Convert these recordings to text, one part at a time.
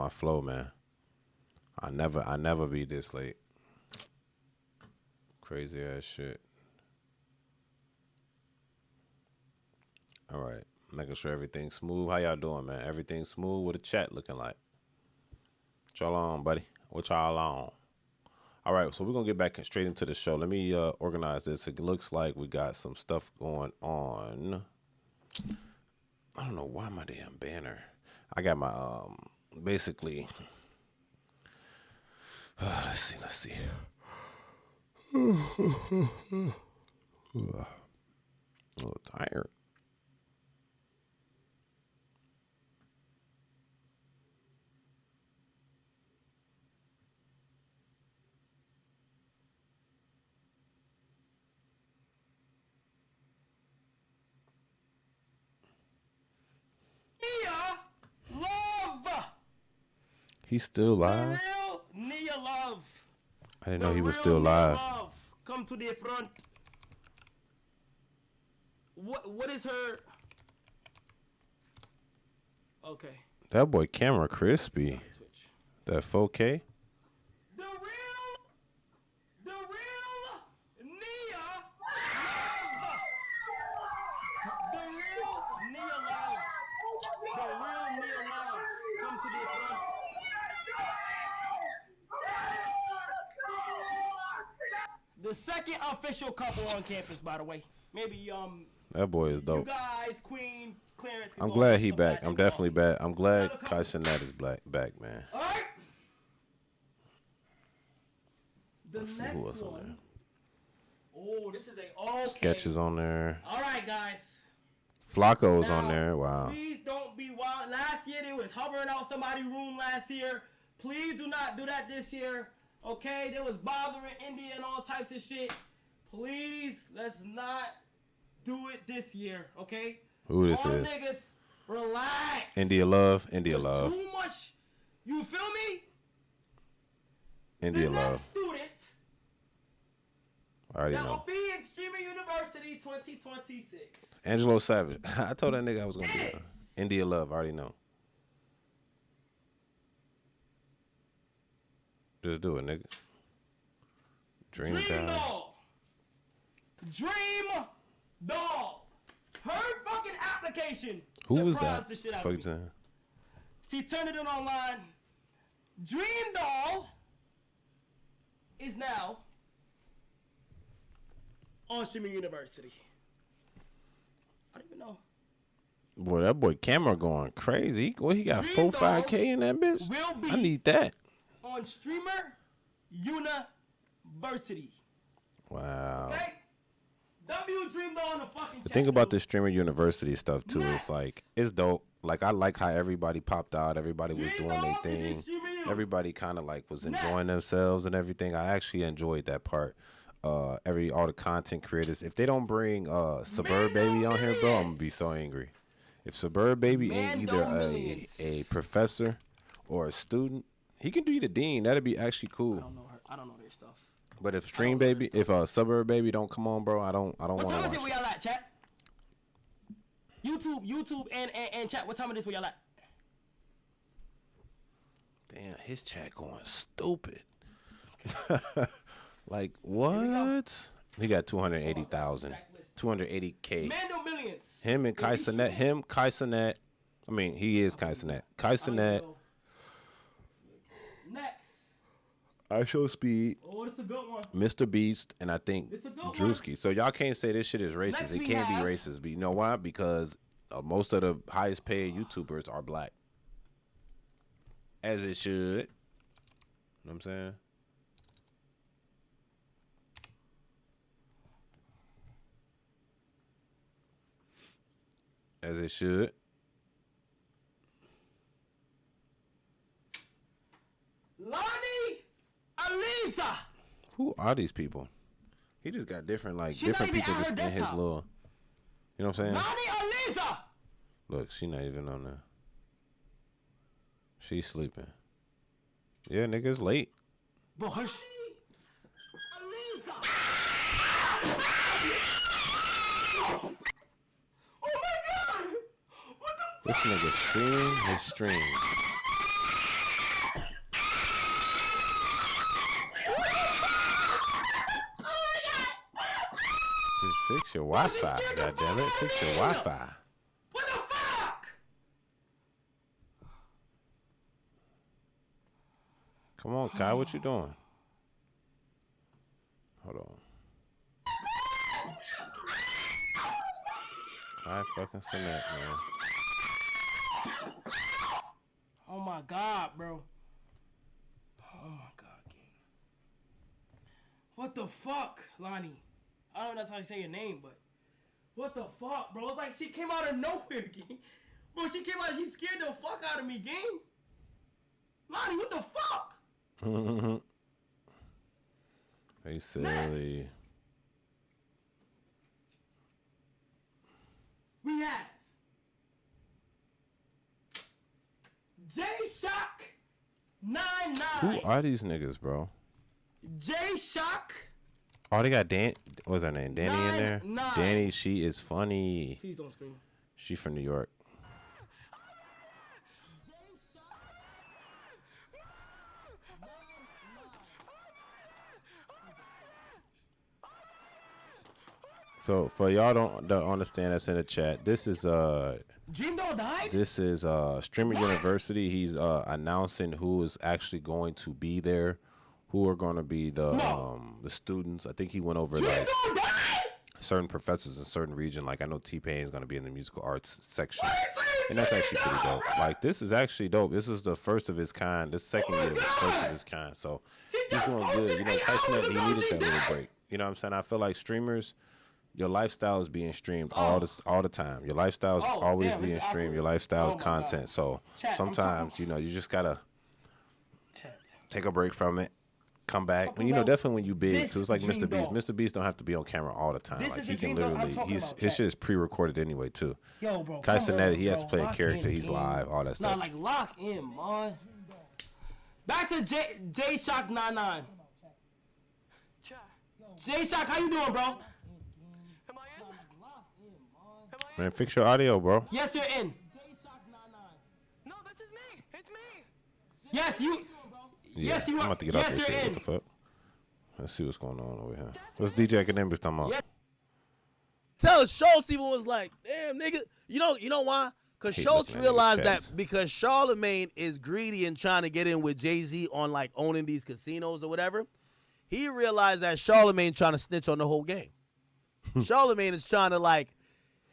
my flow, man. I never be this late. Crazy ass shit. All right, making sure everything's smooth. How y'all doing, man? Everything smooth? What the chat looking like? What y'all on, buddy? What y'all on? All right, so we're gonna get back straight into the show. Let me organize this. It looks like we got some stuff going on. I don't know why my damn banner. I got my basically. Let's see. A little tired. Love. He's still live? The real Nia Love. I didn't know he was still live. Love. Come to the front. What is her? Okay. That boy camera crispy. That 4K. The real Nia Love. The real Nia Love. The real Nia Love. Come to the front. The second official couple on campus, by the way. Maybe That boy is dope. you guys, Queen, Clarence. I'm glad he back. I'm definitely back. I'm glad Kai Cenat is back, man. All right. The Let's see next who else on one. there. Oh, this is a okay. Sketches on there. All right, guys. Flacco's Now, on there. Wow. Please don't be wild. Last year they was hovering out somebody's room last year. Please do not do that this year. Okay, they was bothering India and all types of shit. Please, let's not do it this year. Okay. Who this all is? Niggas, relax. India Love. India There's Love. Too much. You feel me? India The Love. next student I already that know. will be in Streamer University 2026. Angelo Savage. I told that nigga I was gonna do that. India Love. I already know. Just do it, nigga. Dream Doll. Dream Doll. Her fucking application. Who was surprised that? The shit out Fuck of me. saying. She turned it in online. Dream Doll is now on Streamer University. I don't even know. Boy, that boy camera going crazy. Boy, he got Dream 4-5K in that bitch. will be I need that. on Streamer University. Wow. Okay? W Dream Doll on the fucking The chat, thing about dude. this streamer university stuff too is like it's dope. Like I like how everybody popped out, everybody was Dream doing their Doll is in thing. Streamer U. Everybody kind of like was enjoying themselves and everything. I actually enjoyed that part. All the content creators, if they don't bring Suburb Baby on here, bro, I'm gonna be so angry. If Suburb Baby ain't either a professor or a student, he can be the dean. That'd be actually cool. I don't know their stuff. But if Stream Baby, if Suburb Baby don't come on, bro, I don't want to What time watch is it it. where y'all at, chat? YouTube and chat. What time it is where y'all at? Damn, his chat going stupid. Like what? He got 280,000, 280K. Mando Millions. Him and Kai Cenat. Kai Cenat. I mean, he is Kai Cenat. Kai Cenat. Next. I Show Speed. Oh, this is a good one. Mr. Beast, and I think This a good one. Drewski. So y'all can't say this shit is racist. Next It we can't be have- racist. But you know why? Because most of the highest paid YouTubers are black. As it should. You know what I'm saying? As it should. Lonnie Aliza. Who are these people? He just got different, like, She different not even people at her just in his desktop. little. You know what I'm saying? Lonnie Aliza. Look, she not even on there. She's sleeping. Yeah, nigga, it's late. Bro, her. Oh my god! What the This nigga stream his streams. Fix your Bro, she Wi-Fi. scared the God fuck damn it. out of Fix your me. Wi-Fi. What the fuck? Come on, Kai. What you doing? Hold on. Kai fucking cement, man. Oh my god, bro. Oh my god, King. What the fuck, Lonnie? I don't know if that's how you say your name, but what the fuck, bro? It's like she came out of nowhere, King. Bro, she came out, she scared the fuck out of me, King. Lonnie, what the fuck? Hey, silly. We have J Shock 99. Who are these niggas, bro? J Shock. Oh, they got Dan. What's her name? Danny in there? 99. Danny, she is funny. Please don't scream. She from New York. So for y'all don't understand that's in the chat, this is Dream Doll died? Streamer What? University. He's announcing who is actually going to be there, who are going to be the students. I think he went over Dream like Doll died? certain professors in certain region. Like I know T-Pain is going to be in the musical arts section, What is that? and that's actually pretty dope. Like this is actually dope. This is the first of its kind. This second Oh my year was first God. of its kind. So She he's just doing posted good. You know, 8 Tyson, hours he ago needed she that little died. break. You know what I'm saying? I feel like streamers, your lifestyle is being streamed all the time. Your lifestyle is Oh, always damn, this being is streamed. awkward. Your lifestyle is Oh my content. God. So Chat, I'm sometimes, talking- you just gotta Chat. take a break from it, come back. Talking When about definitely when you big this too. It's like dream Mr. Beast. doll. Mr. Beast don't have to be on camera all the time. This Like is he the can dream doll I'm literally, talking his about, his chat. shit is pre-recorded anyway too. Yo, bro. Kai come Cinetti, on, he has bro. to play a Lock character. in, He's King. live, all that Nah, stuff. like lock in, man. Back to J Shock 99. J Shock, how you doing, bro? Am I in? Man, fix your audio, bro. Yes, you're in. No, this is me. It's me. Yes, you. Yeah, Yes, you I'm are. about to get out Yes, this you're shit. in. What the fuck? Let's see what's going on over here. What's DJ Academics talking about? Yes. Tell Schultz even was like, damn, nigga. You know why? Because Hate Schultz looking at niggas' realized chats. that because Charlemagne is greedy and trying to get in with Jay-Z on like owning these casinos or whatever, he realized that Charlemagne trying to snitch on the whole game. Charlemagne is trying to like,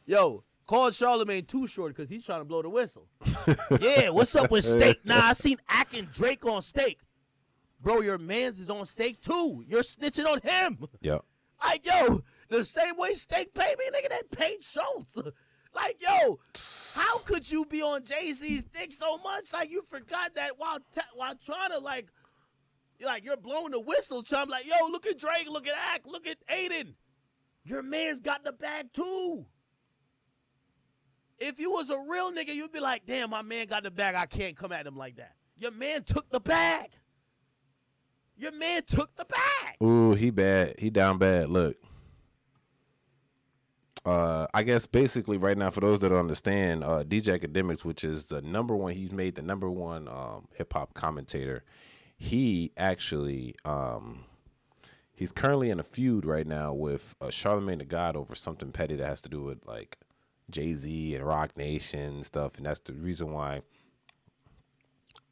yo, call Charlemagne too short because he's trying to blow the whistle. Yeah, what's up with Steak? Nah, I seen Ack and Drake on Steak. Bro, your mans is on Steak too. You're snitching on him. Yep. Like, yo, the same way Steak paid me, nigga, they paid Schultz. Like, yo, how could you be on Jay-Z's dick so much? Like, you forgot that while trying to, like, you're blowing the whistle, trying to, like, yo, look at Drake, look at Ack, look at Aiden. Your man's got the bag, too. If you was a real nigga, you'd be like, damn, my man got the bag. I can't come at him like that. Your man took the bag. Your man took the bag. Ooh, he bad. He down bad. Look. I guess basically right now, for those that don't understand, DJ Academics, which is the number one, he's made the number one hip hop commentator. He actually, he's currently in a feud right now with Charlemagne the God over something petty that has to do with like Jay-Z and Rock Nation stuff, and that's the reason why.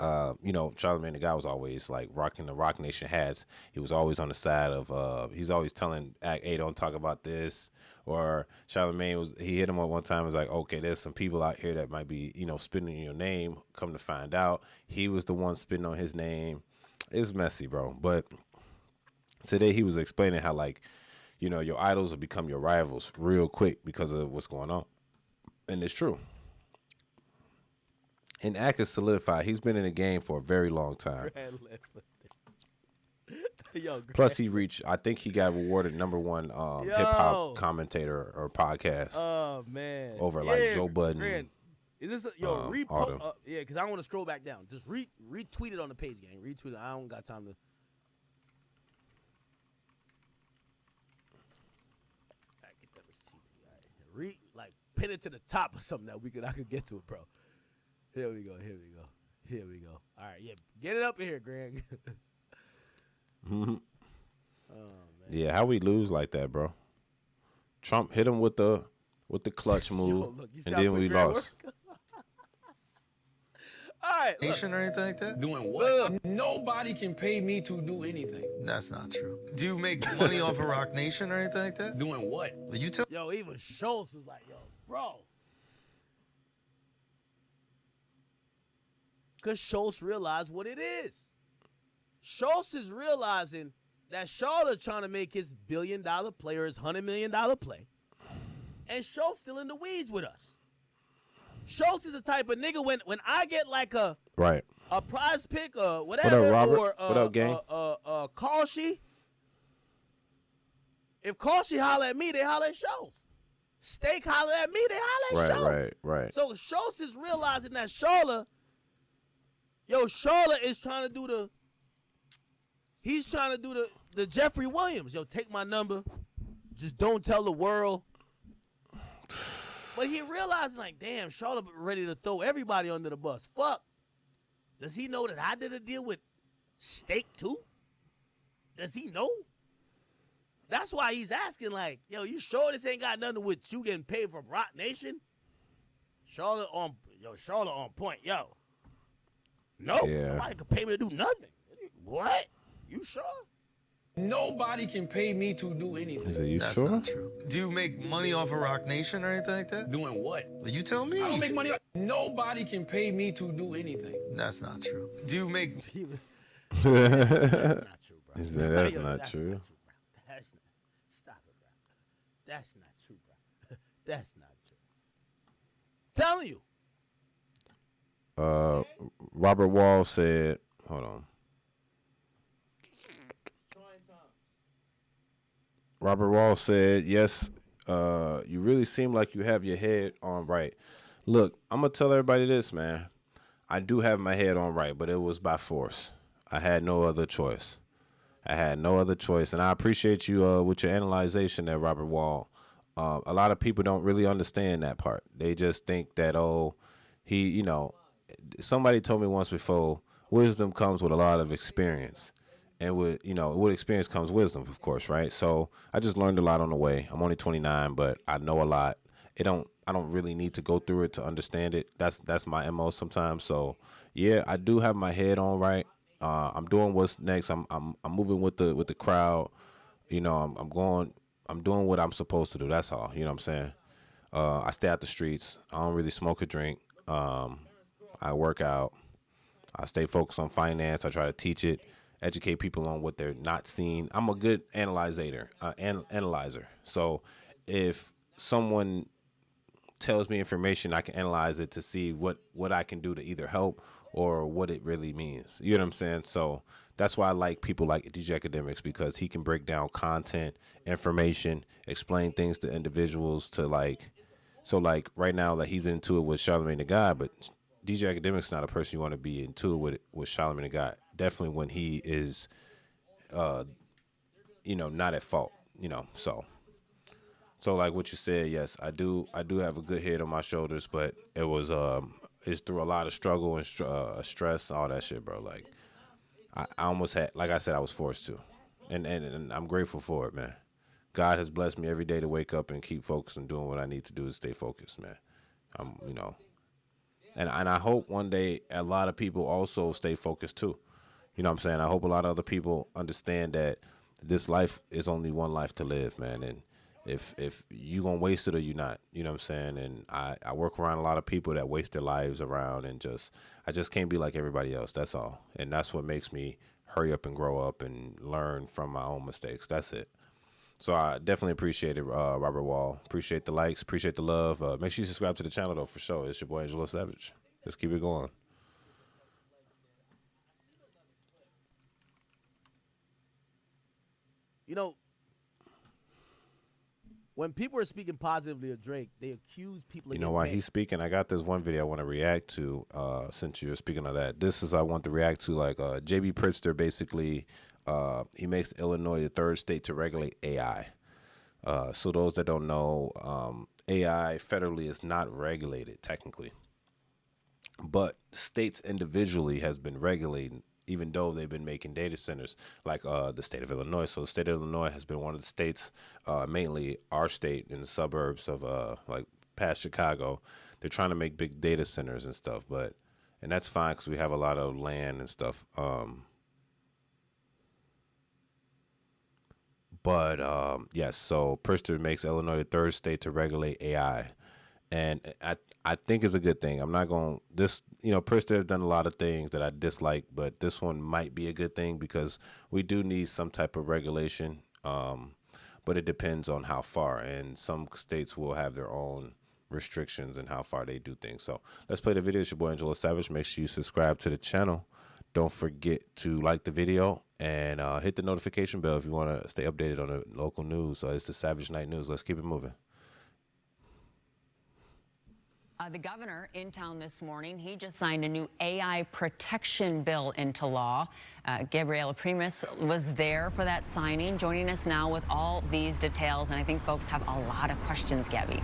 Charlemagne the God was always like rocking the Rock Nation hats. He was always on the side of he's always telling Act, hey, don't talk about this. Or Charlemagne he hit him up one time, was like, okay, there's some people out here that might be, spitting your name. Come to find out, he was the one spitting on his name. It's messy, bro. But today he was explaining how like, your idols will become your rivals real quick because of what's going on. And it's true. And Ack is solidified. He's been in the game for a very long time. Yo, Plus, I think he got awarded number one hip hop commentator or podcast oh man, over like Joe Budden. Grant, is this all them. repost? Yeah, because I don't want to scroll back down. Just retweet it on the page, gang. Retweet it. I don't got time to. All right, get that receipt. All right, pin it to the top or something that I could get to it, bro. Here we go. All right, yeah, get it up in here, Greg. Mm-hmm. Oh man. Yeah, how we lose like that, bro? Trump hit him with the clutch move, look, you see and how then quick we Greg lost. work? All right, look. Nation or anything like that? Doing what? Nobody can pay me to do anything. That's not true. Do you make money off of Rock Nation or anything like that? Doing what? Well, you tell. Yo, even Schultz was like, yo, bro. Because Schultz realized what it is. Schultz is realizing that Charlotte trying to make his $1 billion play or his $100 million play. And Schultz still in the weeds with us. Schultz is the type of nigga when I get like a Right. prize pick or whatever, Robert? or What up, gang? Kalshi. If Kalshi holler at me, they holler at Schultz. Steak holler at me, they holler at Schultz. Right. So Schultz is realizing that Charlotte is trying to do he's trying to do the Jeffrey Williams. Yo, take my number. Just don't tell the world. But he realized, like, damn, Charlotte ready to throw everybody under the bus. Fuck. Does he know that I did a deal with Steak too? Does he know? That's why he's asking, like, yo, you sure this ain't got nothing with you getting paid from Rock Nation? Charlotte on point, yo. No, Yeah. nobody could pay me to do nothing. What? You sure? Nobody can pay me to do anything. Is it you That's sure? not true. Do you make money off of Rock Nation or anything like that? Doing what? Well, you tell me. I don't make money. Nobody can pay me to do anything. That's not true. Do you make? That's not true, bro. He said that's Yo, not true. bro. Stop it, bro. That's not true, bro. That's not true. Telling you. Robert Wall said, hold on. Robert Wall said, yes, you really seem like you have your head on right. Look, I'm going to tell everybody this, man. I do have my head on right, but it was by force. I had no other choice. And I appreciate you with your analyzation there, Robert Wall. A lot of people don't really understand that part. They just think that, somebody told me once before, wisdom comes with a lot of experience. And with experience comes wisdom, of course, right? So I just learned a lot on the way. I'm only 29, but I know a lot. I don't really need to go through it to understand it. That's my MO sometimes. So yeah, I do have my head on right. I'm doing what's next. I'm moving with the crowd. I'm doing what I'm supposed to do. That's all. You know what I'm saying? I stay out the streets. I don't really smoke or drink. I work out. I stay focused on finance. I try to teach it. Educate people on what they're not seeing. I'm a good analyzer. So if someone tells me information, I can analyze it to see what I can do to either help or what it really means. You know what I'm saying? So that's why I like people like DJ Academics, because he can break down content, information, explain things to individuals right now, like he's into it with Charlamagne the God, but DJ Academics not a person you want to be into it with Charlamagne the God. Definitely when he is, not at fault, So like what you said, yes, I do have a good head on my shoulders, but it was it's through a lot of struggle and stress, all that shit, bro. Like I almost had, like I said, I was forced to, and I'm grateful for it, man. God has blessed me every day to wake up and keep focused and doing what I need to do to stay focused, man. And I hope one day a lot of people also stay focused too. You know what I'm saying? I hope a lot of other people understand that this life is only one life to live, man. And if you gonna waste it or you not, you know what I'm saying? And I work around a lot of people that waste their lives around, and I just can't be like everybody else. That's all. And that's what makes me hurry up and grow up and learn from my own mistakes. That's it. So I definitely appreciate it, Robert Wall. Appreciate the likes, appreciate the love. Make sure you subscribe to the channel though, for sure. It's your boy Angelo Savage. Let's keep it going. When people are speaking positively of Drake, they accuse people of You know getting why paid. he's speaking? I got this one video I want to react to. Since you're speaking of that, I want to react to JB Pritzker. Basically, he makes Illinois the third state to regulate AI. So those that don't know, AI federally is not regulated technically, but states individually has been regulating even though they've been making data centers like the state of Illinois. So the state of Illinois has been one of the states, mainly our state in the suburbs of like past Chicago. They're trying to make big data centers and stuff, and that's fine because we have a lot of land and stuff. Yes, so Pritzker makes Illinois the third state to regulate AI. And I think it's a good thing. I'm not going this, Pritzker has done a lot of things that I dislike, but this one might be a good thing because we do need some type of regulation. But it depends on how far, and some states will have their own restrictions and how far they do things. So let's play the video. It's your boy Angelo Savage. Make sure you subscribe to the channel. Don't forget to like the video and hit the notification bell if you want to stay updated on the local news. It's the Savage Night News. Let's keep it moving. The governor in town this morning, he just signed a new AI protection bill into law. Gabriela Primus was there for that signing, joining us now with all these details. And I think folks have a lot of questions, Gabby.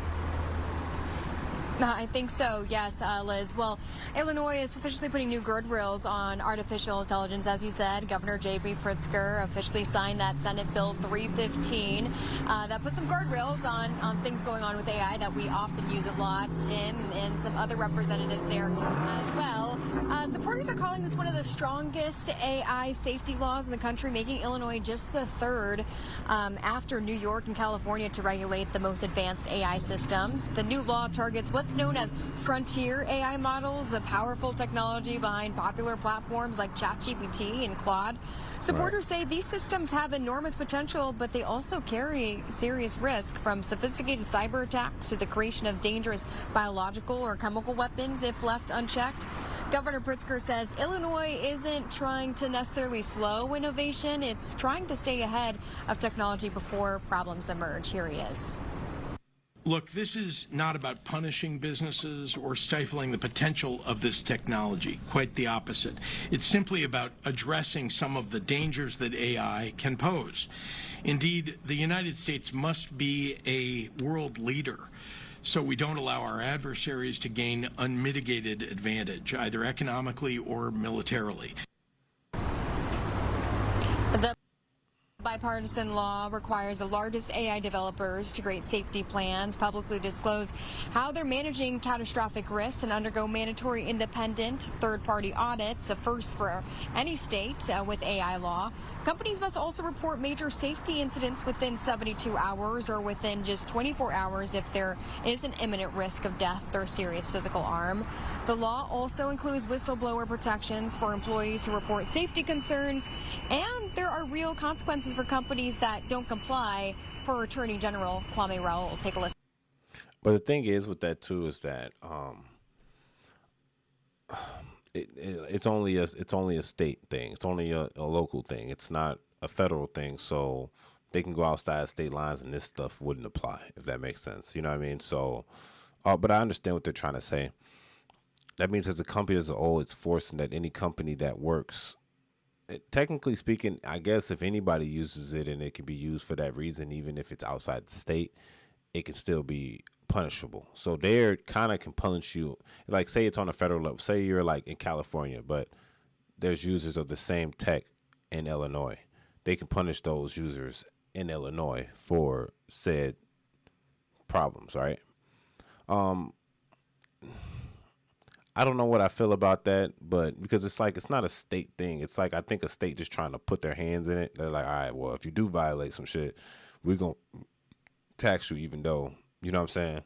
I think so, yes, Liz. Well, Illinois is officially putting new guardrails on artificial intelligence. As you said, Governor J.B. Pritzker officially signed that Senate Bill 315 that puts some guardrails on things going on with AI that we often use a lot. Him and some other representatives there as well. Supporters are calling this one of the strongest AI safety laws in the country, making Illinois just the third after New York and California to regulate the most advanced AI systems. The new law targets what's known as frontier AI models, the powerful technology behind popular platforms like ChatGPT and Claude. Supporters say these systems have enormous potential, but they also carry serious risk, from sophisticated cyber attacks to the creation of dangerous biological or chemical weapons if left unchecked. Governor Pritzker says Illinois isn't trying to necessarily slow innovation. It's trying to stay ahead of technology before problems emerge. Here he is. Look, this is not about punishing businesses or stifling the potential of this technology. Quite the opposite. It's simply about addressing some of the dangers that AI can pose. Indeed, the United States must be a world leader, so we don't allow our adversaries to gain unmitigated advantage, either economically or militarily. The bipartisan law requires the largest AI developers to create safety plans, publicly disclose how they're managing catastrophic risks, and undergo mandatory independent third-party audits, a first for any state with AI law. Companies must also report major safety incidents within 72 hours or within just 24 hours if there is an imminent risk of death or serious physical harm. The law also includes whistleblower protections for employees who report safety concerns, and there are real consequences for companies that don't comply, per Attorney General Kwame Raoul. Take a listen. But the thing is with that too is that it's only a state thing. It's only a local thing. It's not a federal thing. So they can go outside state lines and this stuff wouldn't apply, if that makes sense. You know what I mean? So, but I understand what they're trying to say. That means as a company as a whole, it's forcing that any company that works, technically speaking, I guess if anybody uses it and it can be used for that reason, even if it's outside the state, it can still be punishable. So they're kind of can punish you. Like, say it's on a federal level. Say you're like in California, but there's users of the same tech in Illinois. They can punish those users in Illinois for said problems, right? I don't know what I feel about that, but because it's like, it's not a state thing. It's like, I think a state just trying to put their hands in it. They're like, all right, well, if you do violate some shit, we're going to tax you, even though, you know what I'm saying?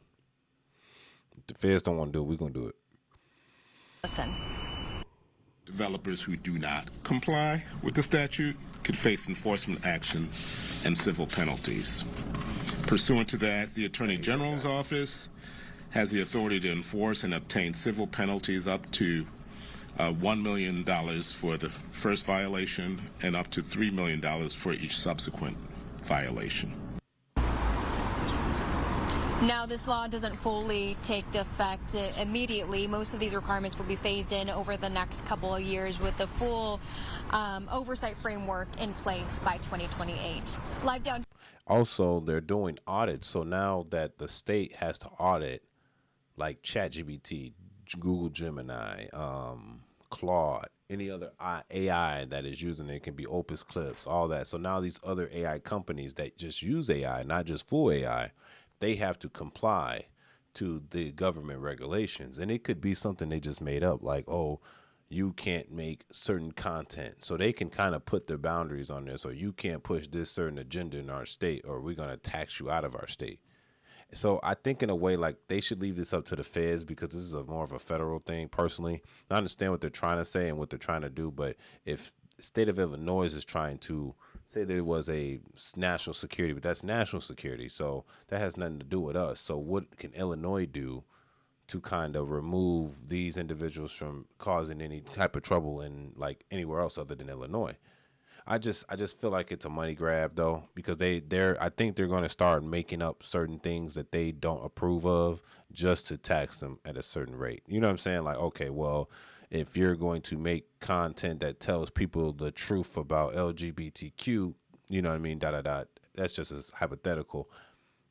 If the feds don't want to do it, we're going to do it. Listen. Developers who do not comply with the statute could face enforcement action and civil penalties. Pursuant to that, the Attorney General's office has the authority to enforce and obtain civil penalties up to $1 million for the first violation and up to $3 million for each subsequent violation. Now, this law doesn't fully take effect immediately. Most of these requirements will be phased in over the next couple of years with the full oversight framework in place by 2028. Live down. Also, they're doing audits. So now that the state has to audit, like ChatGPT, Google Gemini, Claude, any other AI that is using it. It can be Opus Clips, all that. So now these other AI companies that just use AI, not just full AI, they have to comply to the government regulations. And it could be something they just made up, like, oh, you can't make certain content. So they can kind of put their boundaries on there. So you can't push this certain agenda in our state, or we're going to tax you out of our state. So I think in a way, like, they should leave this up to the feds, because this is more of a federal thing. Personally, I understand what they're trying to say and what they're trying to do, but if the state of Illinois is trying to say there was a national security, but that's national security, so that has nothing to do with us. So what can Illinois do to kind of remove these individuals from causing any type of trouble in like anywhere else other than Illinois? I just feel like it's a money grab though, because I think they're going to start making up certain things that they don't approve of just to tax them at a certain rate. You know what I'm saying? Like, okay, well, if you're going to make content that tells people the truth about LGBTQ, you know what I mean, that's just as hypothetical,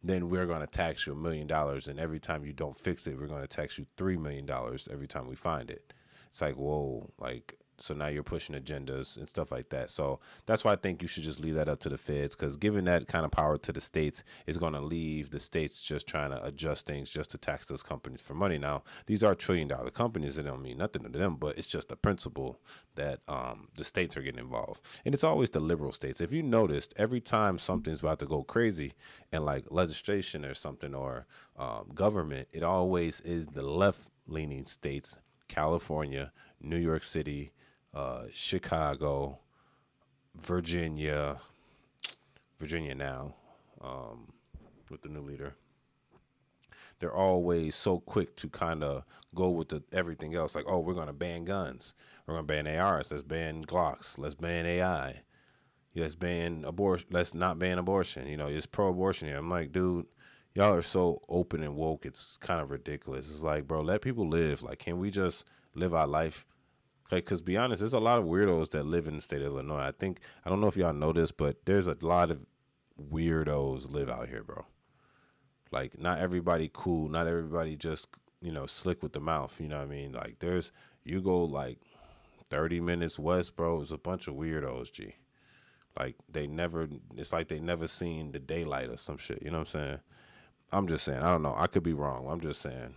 then we're going to tax you $1 million, and every time you don't fix it, we're going to tax you $3 million every time we find it. It's like, whoa, like, so now you're pushing agendas and stuff like that. So that's why I think you should just leave that up to the feds, because giving that kind of power to the states is going to leave the states just trying to adjust things just to tax those companies for money. Now, these are $1 trillion companies. It don't mean nothing to them, but it's just the principle that the states are getting involved. And it's always the liberal states. If you noticed, every time something's about to go crazy and like legislation or something, or government, it always is the left-leaning states: California, New York City, Chicago, Virginia now, with the new leader. They're always so quick to kind of go with everything else. Like, oh, we're going to ban guns. We're going to ban ARs. Let's ban Glocks. Let's ban AI. Let's ban abortion. Let's not ban abortion. You know, it's pro-abortion here. I'm like, dude, y'all are so open and woke. It's kind of ridiculous. It's like, bro, let people live. Like, can we just live our life? Like, because be honest, there's a lot of weirdos that live in the state of Illinois. I don't know if y'all know this, but there's a lot of weirdos live out here, bro. Like, not everybody cool. Not everybody just, slick with the mouth. You know what I mean? Like, you go like 30 minutes west, bro, it's a bunch of weirdos, G. Like, it's like they never seen the daylight or some shit. You know what I'm saying? I'm just saying. I don't know. I could be wrong. I'm just saying.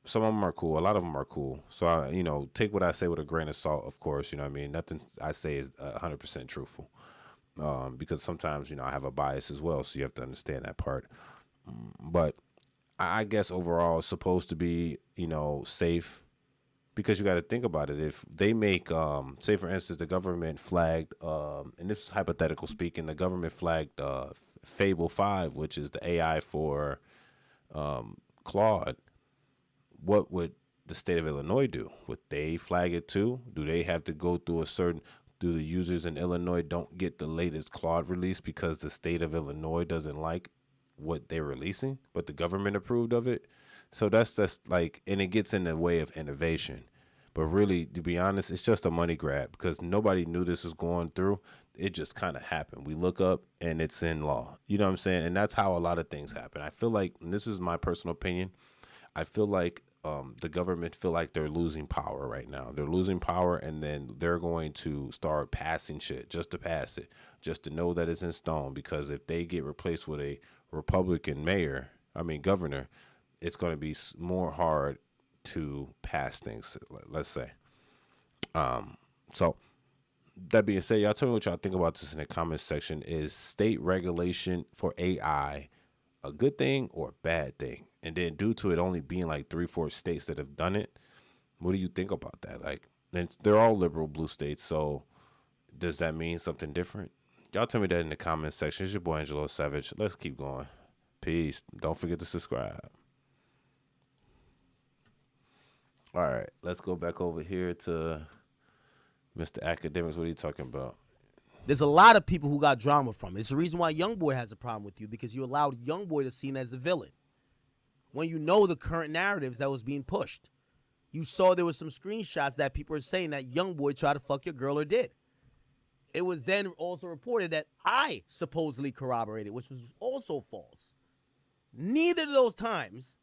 Some of them are cool. A lot of them are cool. So, take what I say with a grain of salt, of course. You know what I mean? Nothing I say is 100% truthful. Because sometimes, I have a bias as well. So you have to understand that part. But I guess overall it's supposed to be, safe. Because you got to think about it. If they make, say, for instance, the government flagged, and this is hypothetical speaking, the government flagged Fable 5, which is the AI for Claude. What would the state of Illinois do? Would they flag it too? Do they have to go through do the users in Illinois don't get the latest Claude release because the state of Illinois doesn't like what they're releasing, but the government approved of it? So that's just like, and it gets in the way of innovation. But really, to be honest, it's just a money grab, because nobody knew this was going through. It just kind of happened. We look up and it's in law. You know what I'm saying? And that's how a lot of things happen. I feel like, and this is my personal opinion, I feel like the government feel like they're losing power right now. They're losing power, and then they're going to start passing shit just to pass it, just to know that it's in stone. Because if they get replaced with a Republican governor, it's going to be more hard to pass things, let's say. So that being said, y'all tell me what y'all think about this in the comments section. Is state regulation for AI a good thing or a bad thing? And then due to it only being like 3-4 states that have done it, what do you think about that? Like, they're all liberal blue states, so does that mean something different? Y'all tell me that in the comments section. It's your boy Angelo Savage. Let's keep going. Peace. Don't forget to subscribe. All right, let's go back over here to Mr. Academics. What are you talking about? There's a lot of people who got drama from it. It's the reason why YoungBoy has a problem with you, because you allowed YoungBoy to seen as the villain. When you know the current narratives that was being pushed. You saw there was some screenshots that people are saying that YoungBoy tried to fuck your girl or did. It was then also reported that I supposedly corroborated, which was also false. Neither of those times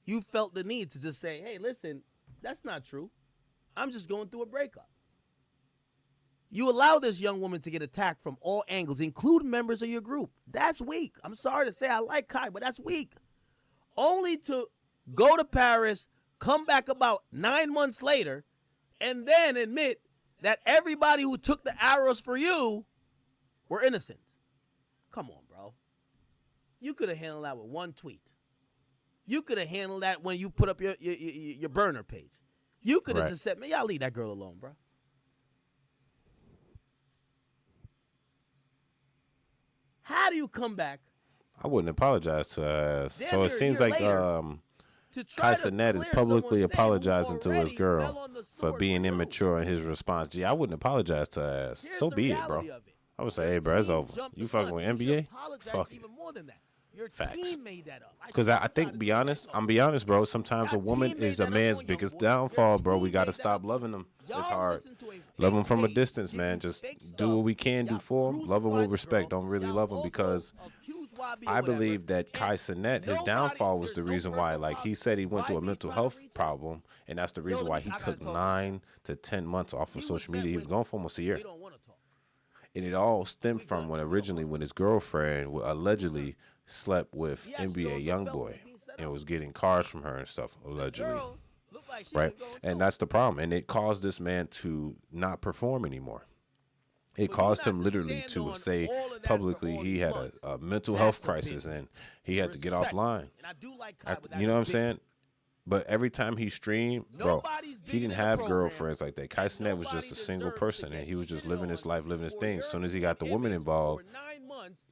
you felt the need to just say, hey, listen, that's not true. I'm just going through a breakup. You allow this young woman to get attacked from all angles, including members of your group. That's weak. I'm sorry to say I like Kai, but that's weak. Only to go to Paris, come back about 9 months later, and then admit that everybody who took the arrows for you were innocent. Come on, bro. You could have handled that with one tweet. You could have handled that when you put up your burner page. You could have just said, man, y'all leave that girl alone, bro. How do you come back? I wouldn't apologize to her ass. Damn So near it a seems year like later, to try Kai to Cenat is clear publicly someone's name who apologizing to his already fell girl on the for sword being for you. immature in his response. Gee, I wouldn't apologize to her ass. Here's So the be it, bro. reality of it. I would say, Your hey, bro, it's team over. jumped You the fucking gun. with You should NBA? apologize Fuck it. even more than that. Your Facts. team made that up. Because I think, be honest, bro. Sometimes a woman is a man's biggest downfall, bro. We got to stop loving them. It's hard. Love them from a distance, man. Just do what we can do for them. Love them with respect. Don't really love them because I believe that Kai Cenat, his downfall was the reason why. Like he said, he went through a mental health problem, and that's the reason why he took 9 to 10 months off of social media. He was gone for almost a year. And it all stemmed from when his girlfriend allegedly slept with NBA YoungBoy and was getting cars from her and stuff, allegedly. Right? And that's the problem. And it caused this man to not perform anymore. It caused him literally to say publicly he had a mental health crisis and he had to get offline. You know what I'm saying? But every time he streamed, bro, he didn't have girlfriends like that. Kai Cenat was just a single person, and he was just living his life, living his thing. As soon as he got the woman involved,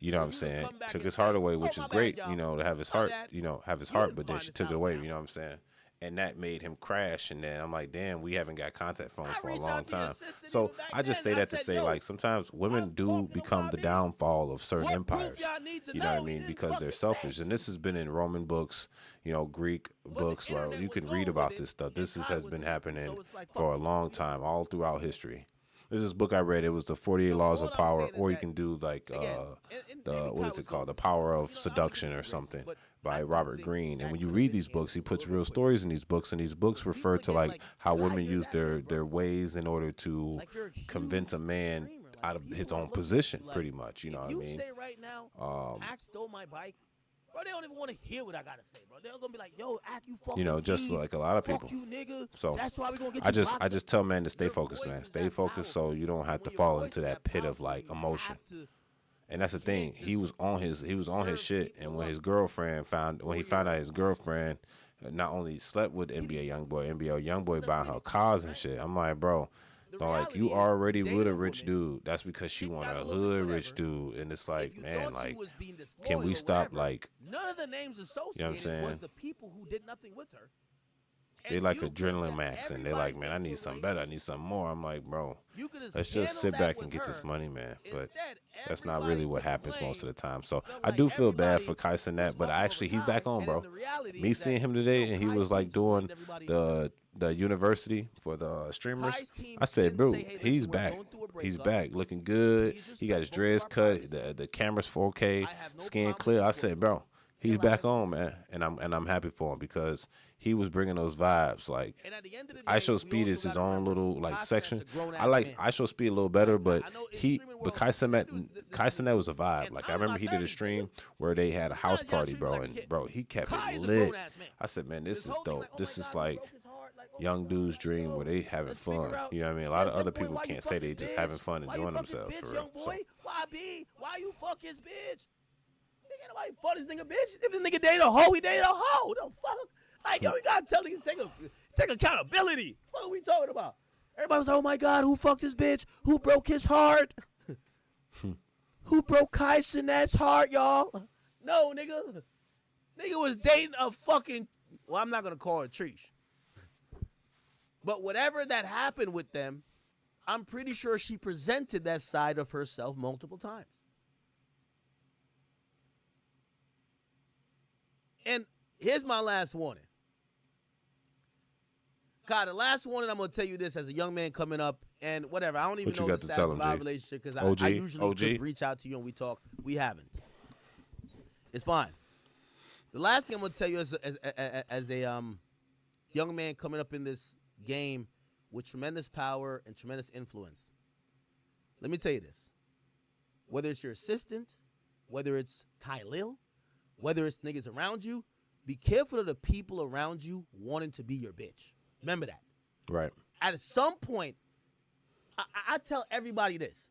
you know what I'm saying, took his heart away, which is great, you know, to have his heart, but then she took it away, you know what I'm saying? And that made him crash, and then I'm like, damn, we haven't got contact phones for a long time. So I just say that to say, like, sometimes women do become the downfall of certain empires, you know what I mean, because they're selfish. And this has been in Roman books, you know, Greek books, where you can read about this stuff. This has been happening for a long time, all throughout history. There's this book I read. It was the 48 Laws of Power, or you can do like what is it called? The Power of Seduction or something by Robert Greene. And when you read these books, he puts real stories in these books, and these books refer to like how women use their ways in order to convince a man out of his own position, pretty much. You know what I mean? You say right now, Ack stole my bike. Bro, they don't even want to hear what I gotta say, bro. They're gonna be like, "Yo, Ack, you fucking." You know, just thief. like a lot of people. Fuck you, nigga. So that's why we gonna get I you just locked up. tell men to stay focused, man. Stay focused, so you don't have to fall into that pit of like emotion. And that's the thing. He was on his shit, and when he found out his girlfriend not only slept with NBA YoungBoy buying her cars and shit. I'm like, bro, like you already with a rich dude. That's because she want a hood rich dude, and it's like, man, like, can we stop? Like, none of the names associated you know what I'm saying? was the people who did nothing with her. They like adrenaline max, and they're like, man, I need something better. I need something more. I'm like, bro, let's just sit back and get this money, man. But that's not really what happens most of the time. So I do feel bad for Kai Cenat, but actually he's back on, bro. Me seeing him today, and he was like doing the university for the streamers. I said, bro, he's back. He's back, looking good. He got his dreads cut. The camera's 4K, skin clear. I said, bro, he's back on, man, and I'm happy for him because he was bringing those vibes. Like, I Show Speed is his own little like section. I like I Show Speed a little better, but Kai Cenat was a vibe. Like, I remember he did a stream where they had a house party, bro, and bro, he kept it lit. I said, man, this is dope. This is like young dude's dream where they having fun. You know what I mean? A lot of other people can't say they just having fun and enjoying themselves for real. So. Why you fuck his bitch? Nigga, nobody fuck this nigga bitch. If this nigga dated a hoe, he dated a hoe. The fuck? Like, yo, we gotta tell niggas take accountability. What are we talking about? Everybody was like, oh my God, who fucked his bitch? Who broke his heart? Who broke Kai Cenat's heart, y'all? No, nigga. Nigga was dating a fucking, well, I'm not gonna call her Trish. But whatever that happened with them, I'm pretty sure she presented that side of herself multiple times. And here's my last warning. God, the last warning, I'm going to tell you this as a young man coming up, and whatever. I don't even know the status of our relationship because I usually could reach out to you and we talk. We haven't. It's fine. The last thing I'm going to tell you as a young man coming up in this game with tremendous power and tremendous influence. Let me tell you this. Whether it's your assistant, whether it's Tylil, whether it's niggas around you, be careful of the people around you wanting to be your bitch. Remember that. Right. At some point, I tell everybody this.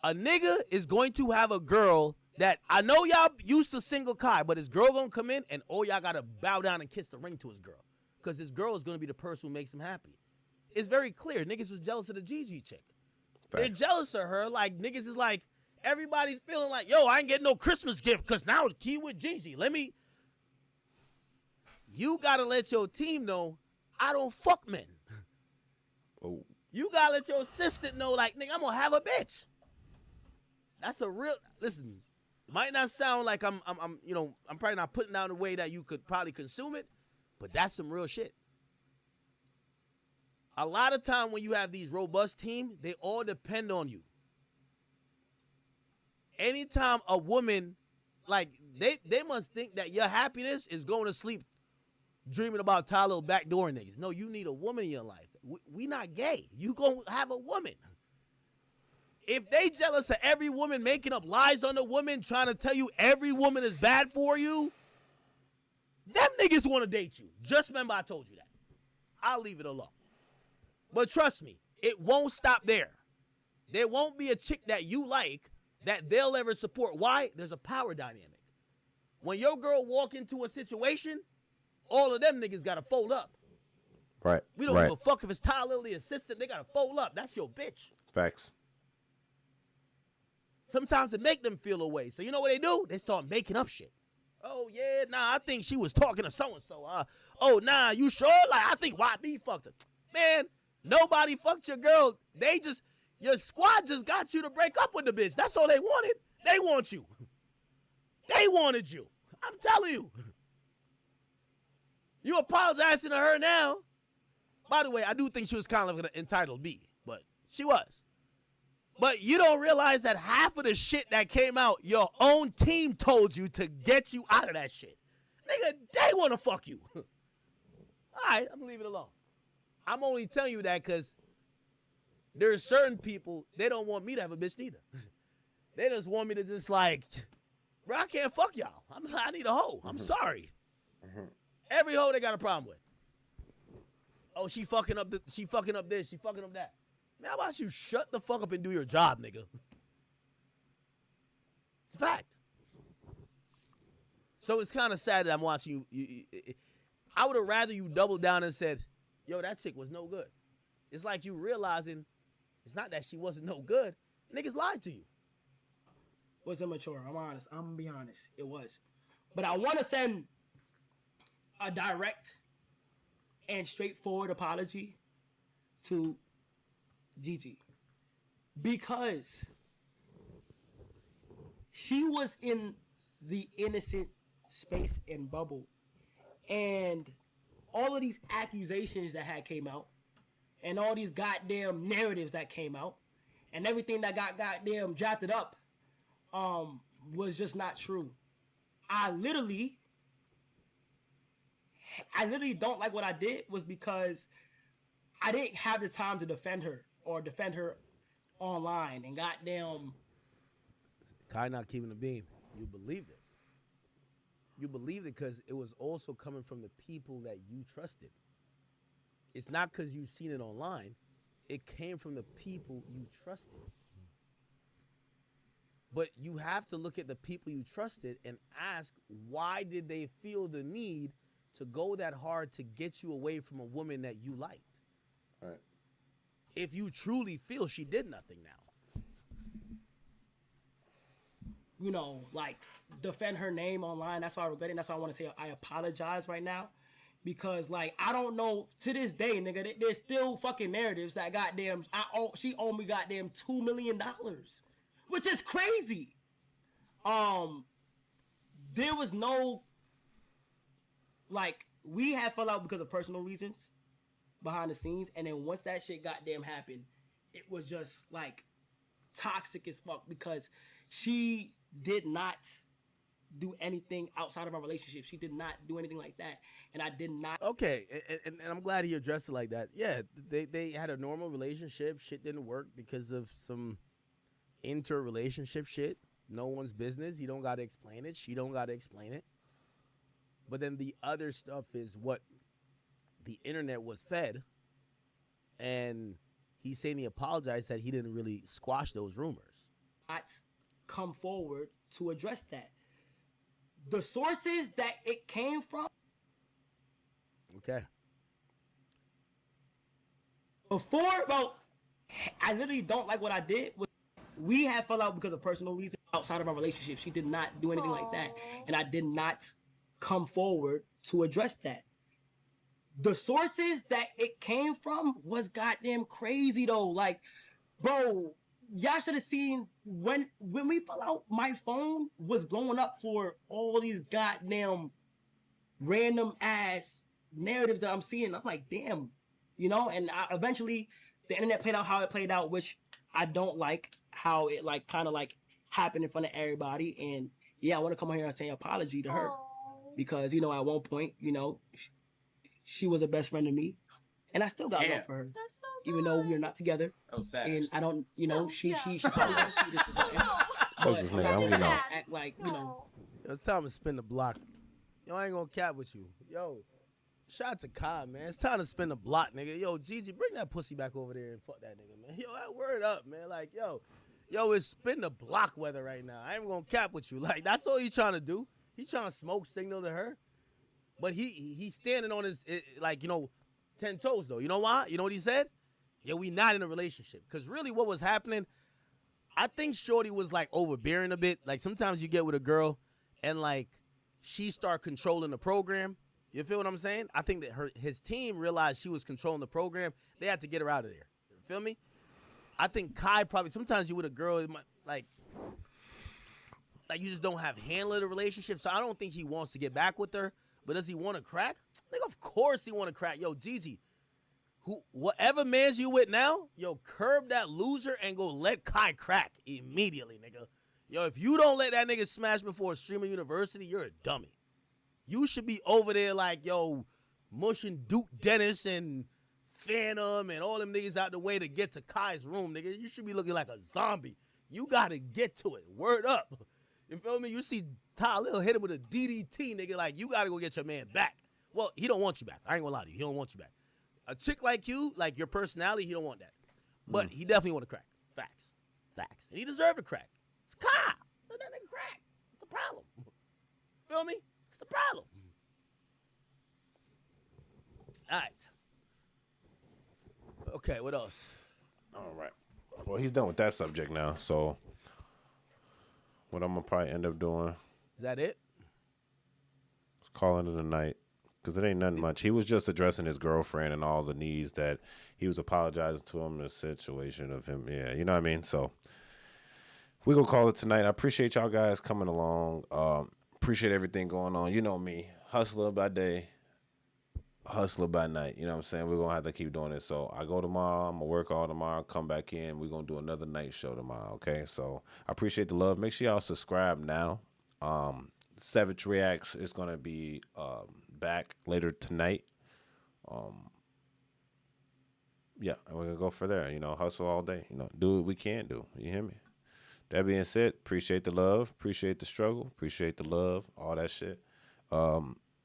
A nigga is going to have a girl that, I know y'all used to single Kai, but his girl gonna come in and all y'all gotta bow down and kiss the ring to his girl. Because his girl is gonna be the person who makes him happy. It's very clear. Niggas was jealous of the Gigi chick. Facts. They're jealous of her. Like, niggas is like, everybody's feeling like, yo, I ain't getting no Christmas gift because now it's key with Gigi. You gotta let your team know, I don't fuck men. Oh. You gotta let your assistant know, like, nigga, I'm gonna have a bitch. That's a real, listen, it might not sound like I'm probably not putting down the way that you could probably consume it, but that's some real shit. A lot of time when you have these robust teams, they all depend on you. Anytime a woman, like, they must think that your happiness is going to sleep dreaming about Tyler backdoor niggas. No, you need a woman in your life. We not gay. You gonna have a woman. If they jealous of every woman making up lies on the woman, trying to tell you every woman is bad for you, them niggas want to date you. Just remember I told you that. I'll leave it alone. But trust me, it won't stop there. There won't be a chick that you like that they'll ever support. Why? There's a power dynamic. When your girl walk into a situation, all of them niggas got to fold up. Right. We don't give a fuck if it's Tyler, the assistant. They got to fold up. That's your bitch. Facts. Sometimes it make them feel away. So you know what they do? They start making up shit. Oh, yeah, nah, I think she was talking to so-and-so. Oh, nah, you sure? Like, I think YB fucked her. Man, nobody fucked your girl. Your squad just got you to break up with the bitch. That's all they wanted. They want you. They wanted you. I'm telling you. You apologizing to her now. By the way, I do think she was kind of an entitled B, but she was. But you don't realize that half of the shit that came out, your own team told you to get you out of that shit. Nigga, they want to fuck you. All right, I'm going to leave it alone. I'm only telling you that because there's certain people, they don't want me to have a bitch neither. They just want me to just like, bro, I can't fuck y'all. I need a hoe. I'm sorry. Every hoe they got a problem with. Oh, she fucking up this, she fucking up that. Man, how about you shut the fuck up and do your job, nigga? It's a fact. So it's kind of sad that I'm watching you. I would have rather you doubled down and said, yo, that chick was no good. It's like you realizing it's not that she wasn't no good. Niggas lied to you. Was immature. I'm honest. I'm going to be honest. It was. But I want to send a direct and straightforward apology to Gigi, because she was in the innocent space and bubble, and all of these accusations that had came out, and all these goddamn narratives that came out, and everything that got goddamn drafted up was just not true. I literally don't like what I did was because I didn't have the time to defend her or defend her online, and goddamn. Kai not keeping the beam. You believed it. You believed it because it was also coming from the people that you trusted. It's not because you've seen it online. It came from the people you trusted. But you have to look at the people you trusted and ask, why did they feel the need to go that hard to get you away from a woman that you liked? All right. If you truly feel she did nothing now. You know, like, defend her name online. That's why I regret it. That's why I want to say I apologize right now. Because, like, I don't know, to this day, nigga, there's still fucking narratives that goddamn, she owed me goddamn $2 million. Which is crazy. There was no, like, we had fell out because of personal reasons behind the scenes, and then once that shit goddamn happened, it was just like toxic as fuck because she did not do anything outside of our relationship. She did not do anything like that, and I did not. Okay, and I'm glad he addressed it like that. Yeah, they had a normal relationship. Shit didn't work because of some interrelationship shit. No one's business. He don't got to explain it. She don't got to explain it. But then the other stuff is what the internet was fed, and he's saying he apologized that he didn't really squash those rumors. Not come forward to address that. The sources that it came from. Okay. Before, bro, I literally don't like what I did. We had fell out because of personal reasons outside of our relationship. She did not do anything like that, and I did not come forward to address that. The sources that it came from was goddamn crazy though. Like, bro, y'all should have seen when we fell out, my phone was blowing up for all these goddamn random ass narratives that I'm seeing. I'm like, damn, you know. And eventually, the internet played out how it played out, which I don't like how it like kind of like happened in front of everybody. And yeah, I want to come on here and say apology to her because you know at one point, you know, she was a best friend to me, and I still got love for her, even though we're not together. Oh, sad. And I don't, you know, she probably don't see this or something. Fuck this nigga, I'm getting out. Act like, you know. It's time to spin the block. Yo, I ain't gonna cap with you. Yo, shout out to Kai, man. It's time to spin the block, nigga. Yo, Gigi, bring that pussy back over there and fuck that nigga, man. Yo, that word up, man. Like, yo, it's spin the block weather right now. I ain't gonna cap with you. Like, that's all he's trying to do. He's trying to smoke signal to her. But he's standing on his, like, you know, 10 toes, though. You know why? You know what he said? Yeah, we not in a relationship. Because really what was happening, I think Shorty was, like, overbearing a bit. Like, sometimes you get with a girl and, like, she start controlling the program. You feel what I'm saying? I think that his team realized she was controlling the program. They had to get her out of there. You feel me? I think Kai probably, sometimes you with a girl, it might, like you just don't have handle of the relationship. So I don't think he wants to get back with her. But does he want to crack? Nigga, of course he want to crack. Yo, Jeezy, whatever man's you with now, yo, curb that loser and go let Kai crack immediately, nigga. Yo, if you don't let that nigga smash before a streamer university, you're a dummy. You should be over there like, yo, mushing Duke Dennis and Phantom and all them niggas out the way to get to Kai's room, nigga. You should be looking like a zombie. You got to get to it. Word up. You feel me? You see Ty Lil hit him with a DDT, nigga. Like, you got to go get your man back. Well, he don't want you back. I ain't gonna lie to you. He don't want you back. A chick like you, like your personality, he don't want that. But he definitely want to crack. Facts. Facts. And he deserve to crack. It's Kai. Let that nigga crack. It's the problem. Feel me? It's the problem. All right. Okay, what else? All right. Well, he's done with that subject now. So what I'm gonna probably end up doing Is that it? is calling it a night because it ain't nothing much. He was just addressing his girlfriend and all the needs that he was apologizing to him in the situation of him. Yeah, you know what I mean. So we gonna call it tonight. I appreciate y'all guys coming along. Appreciate everything going on. You know me, hustler by day, hustler by night. You know what I'm saying? We're gonna have to keep doing it. So I go tomorrow, I'm gonna work all tomorrow, come back in. We're gonna do another night show tomorrow. Okay. So I appreciate the love. Make sure y'all subscribe now. Savage Reacts is gonna be back later tonight. Yeah, and we're gonna go for there. You know, hustle all day. You know, do what we can do. You hear me? That being said, appreciate the love, appreciate the struggle, appreciate the love, all that shit.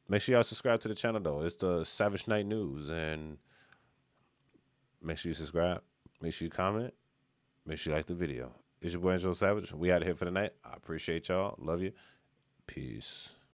Make sure y'all subscribe to the channel, though. It's the Savage Night News. And make sure you subscribe. Make sure you comment. Make sure you like the video. It's your boy, Angelo Savage. We out of here for the night. I appreciate y'all. Love you. Peace.